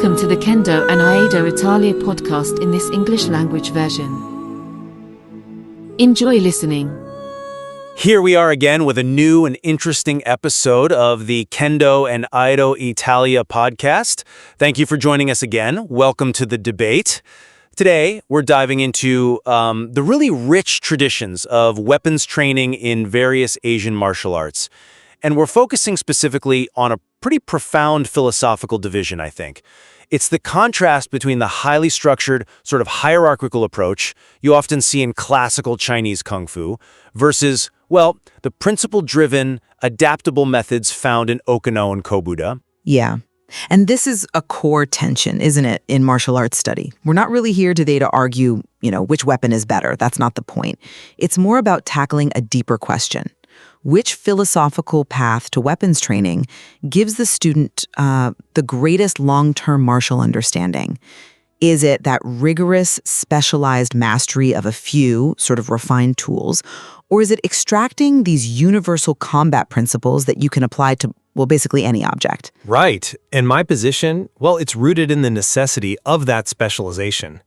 Welcome to the Kendo and Aido Italia podcast in this English language version. Enjoy listening. Here we are again with a new and interesting episode of the Kendo and Aido Italia podcast. Thank you for joining us again. Welcome to the debate. Today, we're diving into the really rich traditions of weapons training in various Asian martial arts. And we're focusing specifically on a pretty profound philosophical division, I think. It's the contrast between the highly structured, sort of hierarchical approach you often see in classical Chinese kung fu versus, well, the principle-driven, adaptable methods found in Okinawan kobudo. Yeah. And this is a core tension, isn't it, in martial arts study? We're not really here today to argue, which weapon is better. That's not the point. It's more about tackling a deeper question. Which philosophical path to weapons training gives the student the greatest long-term martial understanding? Is it that rigorous, specialized mastery of a few sort of refined tools? Or is it extracting these universal combat principles that you can apply to, well, basically any object? Right. And my position, well, it's rooted in the necessity of that specialization.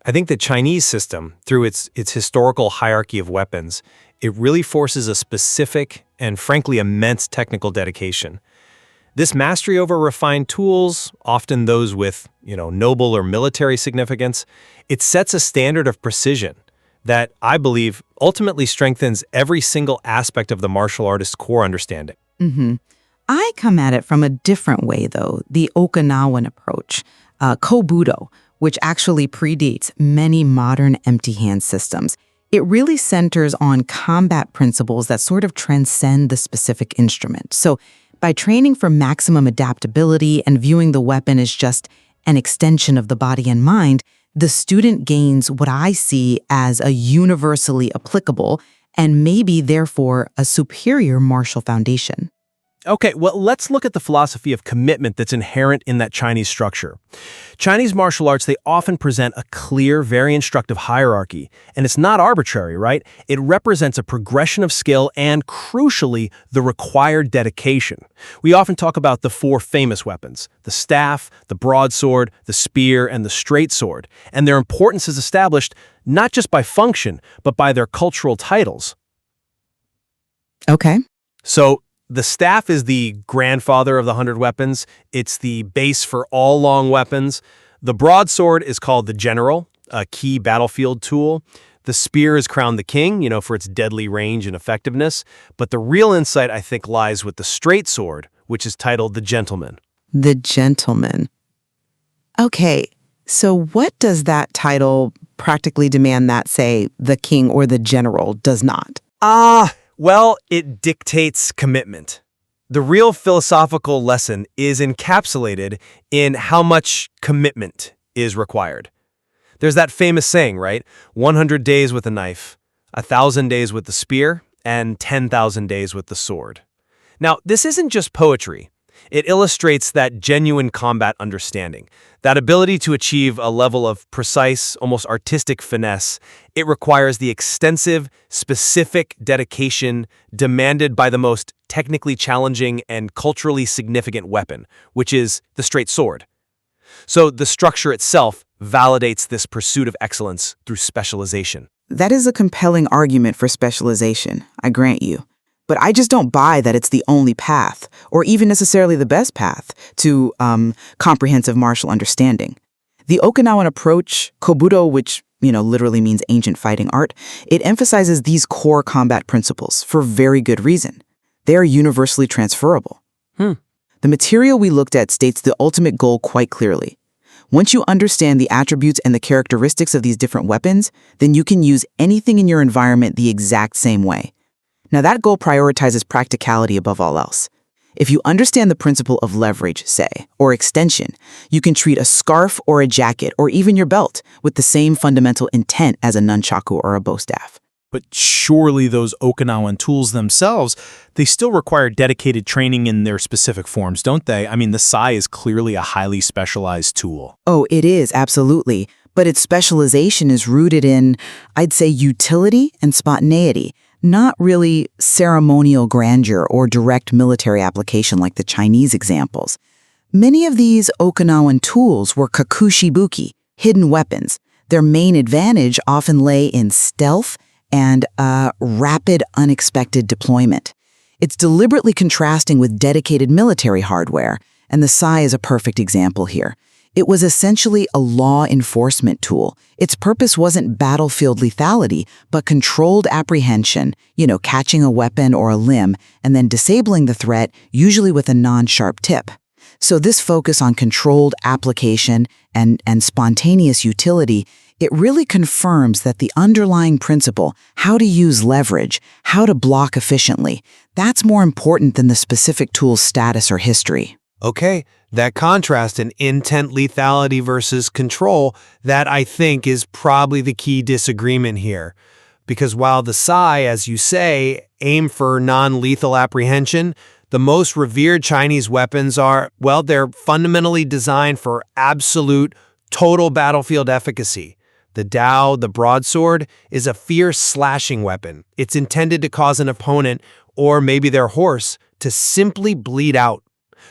I think the Chinese system, through its historical hierarchy of weapons, it really forces a specific and frankly immense technical dedication. This mastery over refined tools, often those with, noble or military significance, it sets a standard of precision that I believe ultimately strengthens every single aspect of the martial artist's core understanding. Mm-hmm. I come at it from a different way, though, the Okinawan approach, kobudo, which actually predates many modern empty-hand systems. It really centers on combat principles that sort of transcend the specific instrument. So by training for maximum adaptability and viewing the weapon as just an extension of the body and mind, the student gains what I see as a universally applicable and maybe therefore a superior martial foundation. Okay, well, let's look at the philosophy of commitment that's inherent in that Chinese structure. Chinese martial arts, they often present a clear, very instructive hierarchy, and it's not arbitrary, right? It represents a progression of skill and, crucially, the required dedication. We often talk about the four famous weapons, the staff, the broadsword, the spear, and the straight sword, and their importance is established not just by function, but by their cultural titles. Okay. So, the staff is the grandfather of the 100 weapons. It's the base for all long weapons. The broadsword is called the general, a key battlefield tool. The spear is crowned the king, for its deadly range and effectiveness. But the real insight, I think, lies with the straight sword, which is titled the gentleman. The gentleman. Okay, so what does that title practically demand that, say, the king or the general does not? Well, it dictates commitment. The real philosophical lesson is encapsulated in how much commitment is required. There's that famous saying, right? 100 days with a knife, 1,000 days with the spear, and 10,000 days with the sword. Now, this isn't just poetry. It illustrates that genuine combat understanding, that ability to achieve a level of precise, almost artistic finesse. It requires the extensive, specific dedication demanded by the most technically challenging and culturally significant weapon, which is the straight sword. So the structure itself validates this pursuit of excellence through specialization. That is a compelling argument for specialization, I grant you. But I just don't buy that it's the only path, or even necessarily the best path, to comprehensive martial understanding. The Okinawan approach, kobudo, which literally means ancient fighting art, it emphasizes these core combat principles for very good reason. They are universally transferable. The material we looked at states the ultimate goal quite clearly. Once you understand the attributes and the characteristics of these different weapons, then you can use anything in your environment the exact same way. Now, that goal prioritizes practicality above all else. If you understand the principle of leverage, say, or extension, you can treat a scarf or a jacket or even your belt with the same fundamental intent as a nunchaku or a bow staff. But surely those Okinawan tools themselves, they still require dedicated training in their specific forms, don't they? I mean, the sai is clearly a highly specialized tool. Oh, it is, absolutely. But its specialization is rooted in, I'd say, utility and spontaneity. Not really ceremonial grandeur or direct military application like the Chinese examples. Many of these Okinawan tools were kakushibuki, hidden weapons. Their main advantage often lay in stealth and rapid, unexpected deployment. It's deliberately contrasting with dedicated military hardware, and the Sai is a perfect example here. It was essentially a law enforcement tool. Its purpose wasn't battlefield lethality, but controlled apprehension, catching a weapon or a limb, and then disabling the threat, usually with a non-sharp tip. So this focus on controlled application and spontaneous utility, it really confirms that the underlying principle, how to use leverage, how to block efficiently, that's more important than the specific tool's status or history. Okay, that contrast in intent lethality versus control, that I think is probably the key disagreement here. Because while the Sai, as you say, aim for non-lethal apprehension, the most revered Chinese weapons are, well, they're fundamentally designed for absolute, total battlefield efficacy. The Dao, the broadsword, is a fierce slashing weapon. It's intended to cause an opponent, or maybe their horse, to simply bleed out.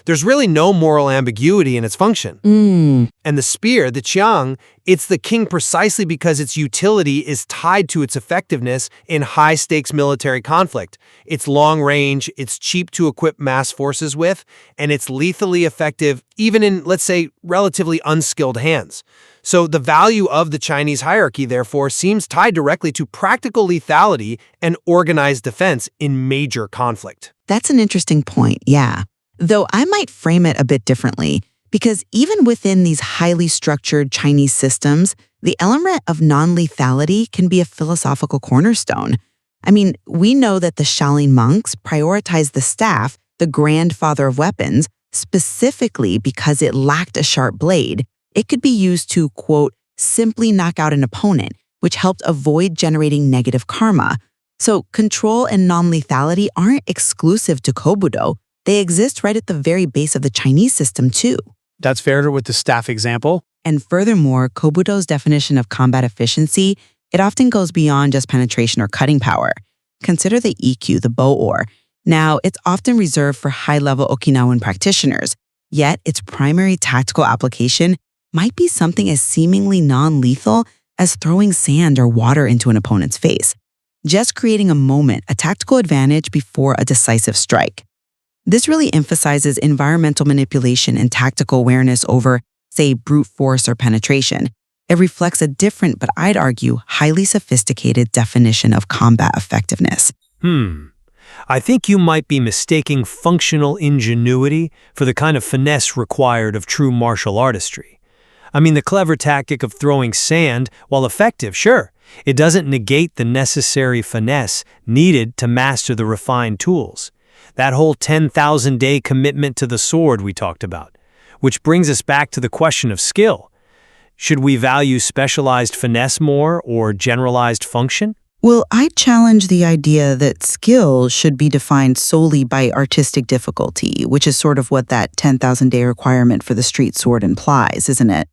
There's really no moral ambiguity in its function. And the spear, the qiang, it's the king precisely because its utility is tied to its effectiveness in high-stakes military conflict. It's long-range, it's cheap to equip mass forces with, and it's lethally effective even in, let's say, relatively unskilled hands. So the value of the Chinese hierarchy, therefore, seems tied directly to practical lethality and organized defense in major conflict. That's an interesting point, yeah. Though I might frame it a bit differently, because even within these highly structured Chinese systems, the element of non-lethality can be a philosophical cornerstone. I mean, we know that the Shaolin monks prioritized the staff, the grandfather of weapons, specifically because it lacked a sharp blade. It could be used to, quote, simply knock out an opponent, which helped avoid generating negative karma. So control and non-lethality aren't exclusive to Kobudo. They exist right at the very base of the Chinese system, too. That's fair with the staff example. And furthermore, Kobudo's definition of combat efficiency, it often goes beyond just penetration or cutting power. Consider the EQ, the bow oar. Now, it's often reserved for high-level Okinawan practitioners, yet its primary tactical application might be something as seemingly non-lethal as throwing sand or water into an opponent's face, just creating a moment, a tactical advantage before a decisive strike. This really emphasizes environmental manipulation and tactical awareness over, say, brute force or penetration. It reflects a different, but I'd argue, highly sophisticated definition of combat effectiveness. I think you might be mistaking functional ingenuity for the kind of finesse required of true martial artistry. I mean, the clever tactic of throwing sand, while effective, sure, it doesn't negate the necessary finesse needed to master the refined tools. That whole 10,000-day commitment to the sword we talked about, which brings us back to the question of skill. Should we value specialized finesse more or generalized function? Well, I challenge the idea that skill should be defined solely by artistic difficulty, which is sort of what that 10,000-day requirement for the street sword implies, isn't it?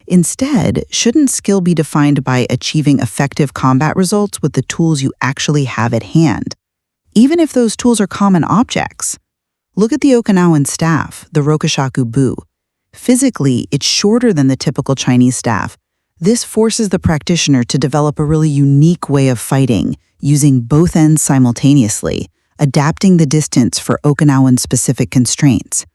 Instead, shouldn't skill be defined by achieving effective combat results with the tools you actually have at hand, even if those tools are common objects? Look at the Okinawan staff, the Rokoshaku Bu. Physically, it's shorter than the typical Chinese staff. This forces the practitioner to develop a really unique way of fighting, using both ends simultaneously, adapting the distance for Okinawan-specific constraints.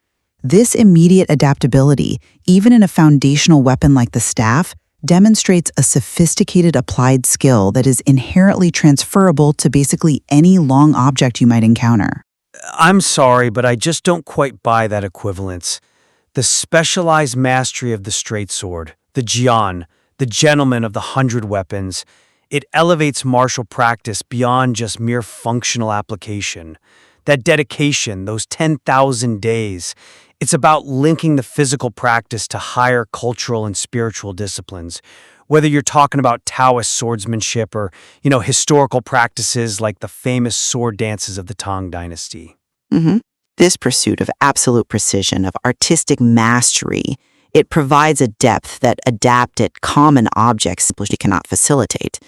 This immediate adaptability, even in a foundational weapon like the staff, demonstrates a sophisticated applied skill that is inherently transferable to basically any long object you might encounter. I'm sorry, but I just don't quite buy that equivalence. The specialized mastery of the straight sword, the jian, the gentleman of the 100 weapons, it elevates martial practice beyond just mere functional application. That dedication, those 10,000 days, it's about linking the physical practice to higher cultural and spiritual disciplines. Whether you're talking about Taoist swordsmanship or, historical practices like the famous sword dances of the Tang Dynasty. This pursuit of absolute precision, of artistic mastery, it provides a depth that adapted common objects simply cannot facilitate.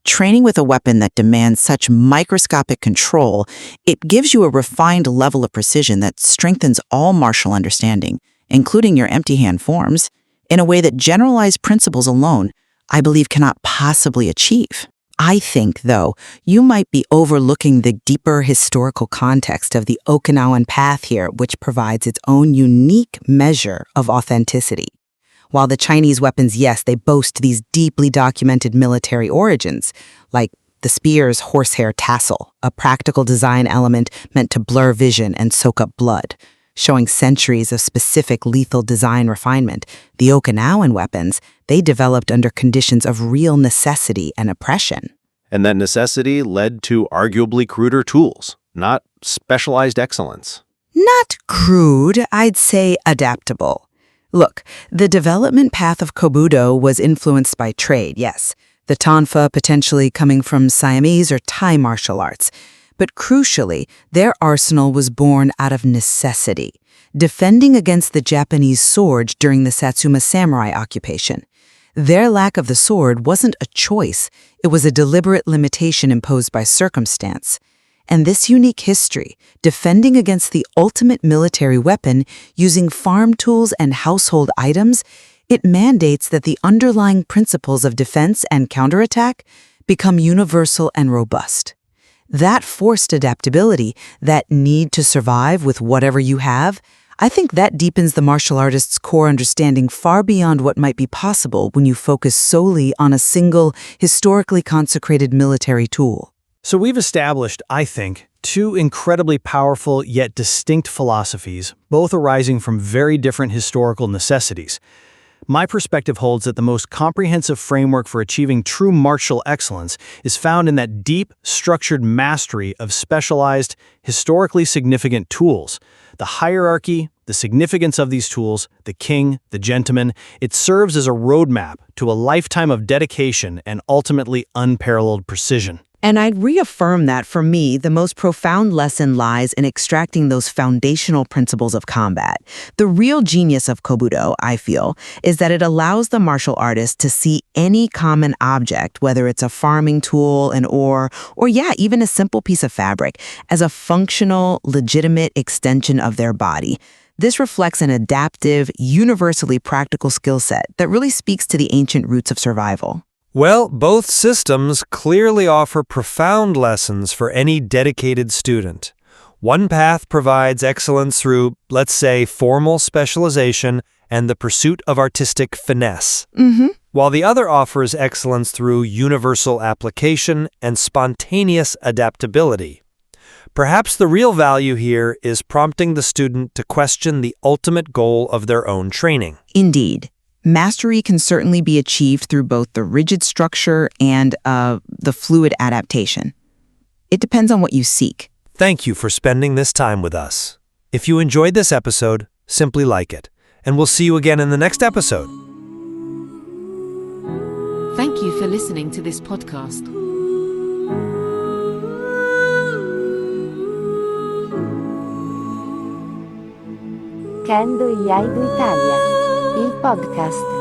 Training with a weapon that demands such microscopic control, it gives you a refined level of precision that strengthens all martial understanding, including your empty hand forms, in a way that generalized principles alone, I believe, cannot possibly achieve. I think, though, you might be overlooking the deeper historical context of the Okinawan path here, which provides its own unique measure of authenticity. While the Chinese weapons, yes, they boast these deeply documented military origins, like the spear's horsehair tassel, a practical design element meant to blur vision and soak up blood, showing centuries of specific lethal design refinement. The Okinawan weapons, they developed under conditions of real necessity and oppression. And that necessity led to arguably cruder tools, not specialized excellence. Not crude, I'd say adaptable. Look, the development path of Kobudo was influenced by trade, yes. The Tonfa potentially coming from Siamese or Thai martial arts. But crucially, their arsenal was born out of necessity, defending against the Japanese sword during the Satsuma samurai occupation. Their lack of the sword wasn't a choice, it was a deliberate limitation imposed by circumstance. And this unique history, defending against the ultimate military weapon using farm tools and household items, it mandates that the underlying principles of defense and counterattack become universal and robust. That forced adaptability, that need to survive with whatever you have, I think that deepens the martial artist's core understanding far beyond what might be possible when you focus solely on a single, historically consecrated military tool. So we've established, I think, two incredibly powerful yet distinct philosophies, both arising from very different historical necessities. My perspective holds that the most comprehensive framework for achieving true martial excellence is found in that deep, structured mastery of specialized, historically significant tools. The hierarchy, the significance of these tools, the king, the gentleman, it serves as a roadmap to a lifetime of dedication and ultimately unparalleled precision. And I'd reaffirm that for me, the most profound lesson lies in extracting those foundational principles of combat. The real genius of Kobudo, I feel, is that it allows the martial artist to see any common object, whether it's a farming tool, an oar, or even a simple piece of fabric, as a functional, legitimate extension of their body. This reflects an adaptive, universally practical skill set that really speaks to the ancient roots of survival. Well, both systems clearly offer profound lessons for any dedicated student. One path provides excellence through, let's say, formal specialization and the pursuit of artistic finesse, while the other offers excellence through universal application and spontaneous adaptability. Perhaps the real value here is prompting the student to question the ultimate goal of their own training. Indeed. Mastery can certainly be achieved through both the rigid structure and the fluid adaptation. It depends on what you seek. Thank you for spending this time with us. If you enjoyed this episode, simply like it, and we'll see you again in the next episode. Thank you for listening to this podcast. Kendo Iaido Italia, il podcast.